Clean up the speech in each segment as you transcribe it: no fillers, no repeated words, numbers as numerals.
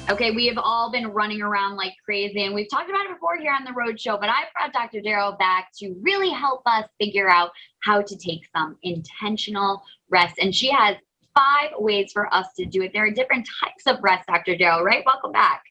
Okay, we have all been running around like crazy, and we've talked about it before here on the Road Show, but I brought Dr. Darrow back to really help us figure out how to take some intentional rest. And she has 5 ways for us to do it. There are different types of rest, Dr. Darrow, right? Welcome back.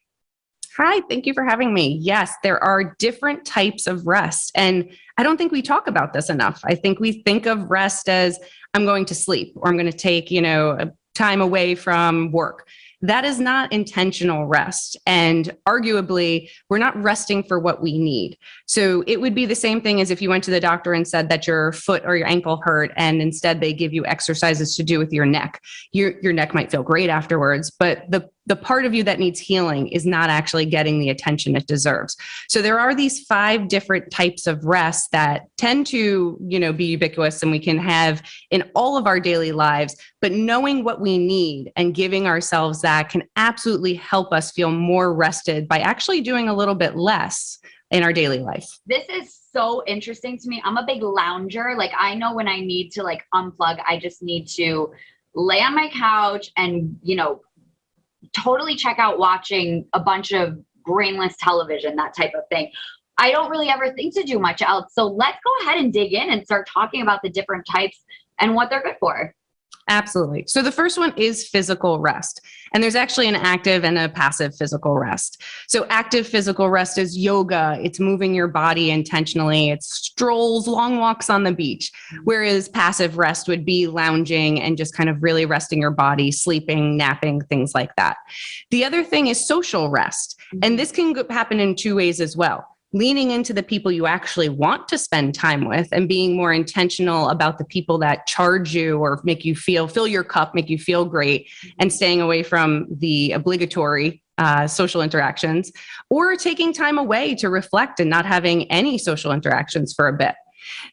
Hi, thank you for having me. Yes, there are different types of rest. And I don't think we talk about this enough. I think we think of rest as I'm going to sleep or I'm going to take, a time away from work. That is not intentional rest. And arguably, we're not resting for what we need. So it would be the same thing as if you went to the doctor and said that your foot or your ankle hurt, and instead they give you exercises to do with your neck. Your neck might feel great afterwards, but the part of you that needs healing is not actually getting the attention it deserves. So there are these 5 different types of rest that tend to, be ubiquitous and we can have in all of our daily lives, but knowing what we need and giving ourselves that can absolutely help us feel more rested by actually doing a little bit less in our daily life. This is so interesting to me. I'm a big lounger. Like, I know when I need to unplug, I just need to lay on my couch and, totally check out watching a bunch of brainless television, that type of thing. I don't really ever think to do much else. So let's go ahead and dig in and start talking about the different types and what they're good for. Absolutely. So the first one is physical rest. And there's actually an active and a passive physical rest. So active physical rest is yoga. It's moving your body intentionally. It's strolls, long walks on the beach. Whereas passive rest would be lounging and just kind of really resting your body, sleeping, napping, things like that. The other thing is social rest. And this can happen in 2 ways as well. Leaning into the people you actually want to spend time with and being more intentional about the people that charge you or make you fill your cup, make you feel great, and staying away from the obligatory social interactions, or taking time away to reflect and not having any social interactions for a bit.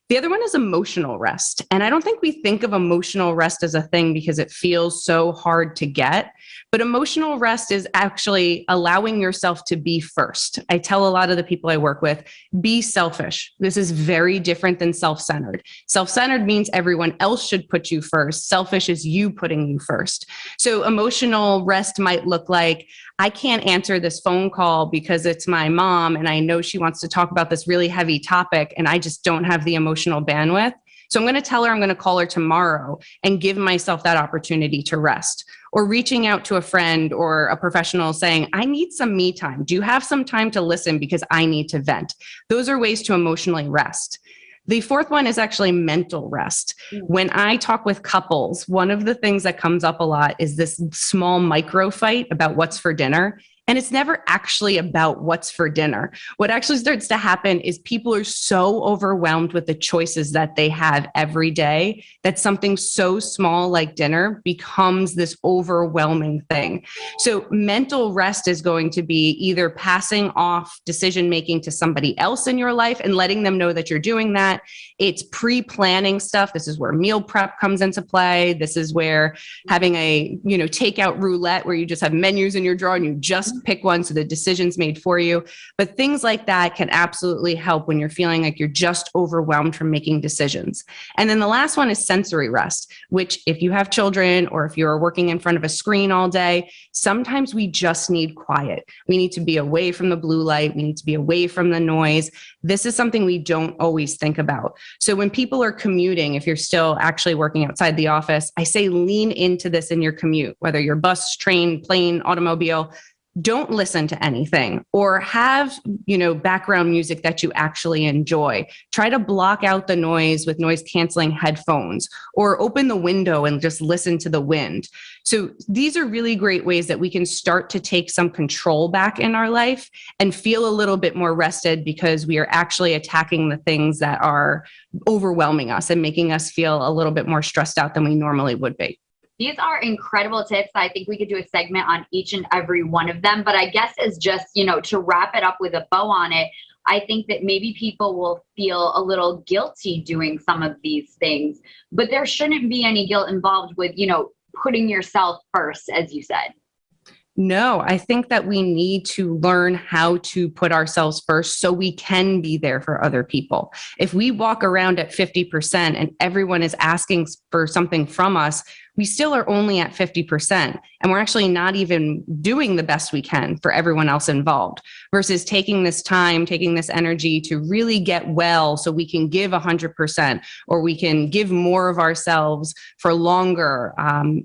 The other one is emotional rest. And I don't think we think of emotional rest as a thing because it feels so hard to get. But emotional rest is actually allowing yourself to be first. I tell a lot of the people I work with, be selfish. This is very different than self-centered. Self-centered means everyone else should put you first. Selfish is you putting you first. So emotional rest might look like, I can't answer this phone call because it's my mom and I know she wants to talk about this really heavy topic and I just don't have the emotional bandwidth. So I'm going to tell her I'm going to call her tomorrow and give myself that opportunity to rest. Or reaching out to a friend or a professional saying, I need some me time. Do you have some time to listen because I need to vent? Those are ways to emotionally rest. The fourth one is actually mental rest. When I talk with couples, one of the things that comes up a lot is this small micro fight about what's for dinner. And it's never actually about what's for dinner. What actually starts to happen is people are so overwhelmed with the choices that they have every day that something so small like dinner becomes this overwhelming thing. So mental rest is going to be either passing off decision making to somebody else in your life and letting them know that you're doing that. It's pre-planning stuff. This is where meal prep comes into play. This is where having a, takeout roulette where you just have menus in your drawer and you just pick one so the decision's made for you. But things like that can absolutely help when you're feeling like you're just overwhelmed from making decisions. And then the last one is sensory rest, which if you have children or if you're working in front of a screen all day, sometimes we just need quiet. We need to be away from the blue light. We need to be away from the noise. This is something we don't always think about. So when people are commuting, if you're still actually working outside the office, I say lean into this in your commute, whether you're bus, train, plane, automobile. Don't listen to anything or have, background music that you actually enjoy. Try to block out the noise with noise canceling headphones or open the window and just listen to the wind. So these are really great ways that we can start to take some control back in our life and feel a little bit more rested because we are actually attacking the things that are overwhelming us and making us feel a little bit more stressed out than we normally would be. These are incredible tips. I think we could do a segment on each and every one of them. But I guess as just, to wrap it up with a bow on it, I think that maybe people will feel a little guilty doing some of these things, but there shouldn't be any guilt involved with, putting yourself first, as you said. No, I think that we need to learn how to put ourselves first so we can be there for other people. If we walk around at 50% and everyone is asking for something from us, we still are only at 50%. And we're actually not even doing the best we can for everyone else involved, versus taking this time, taking this energy to really get well so we can give 100%, or we can give more of ourselves for longer,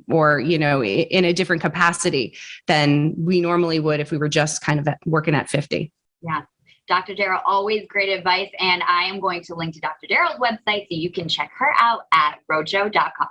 or, in a different capacity than we normally would if we were just kind of working at 50. Yeah. Dr. Darryl, always great advice. And I am going to link to Dr. Darryl's website so you can check her out at roadshow.com.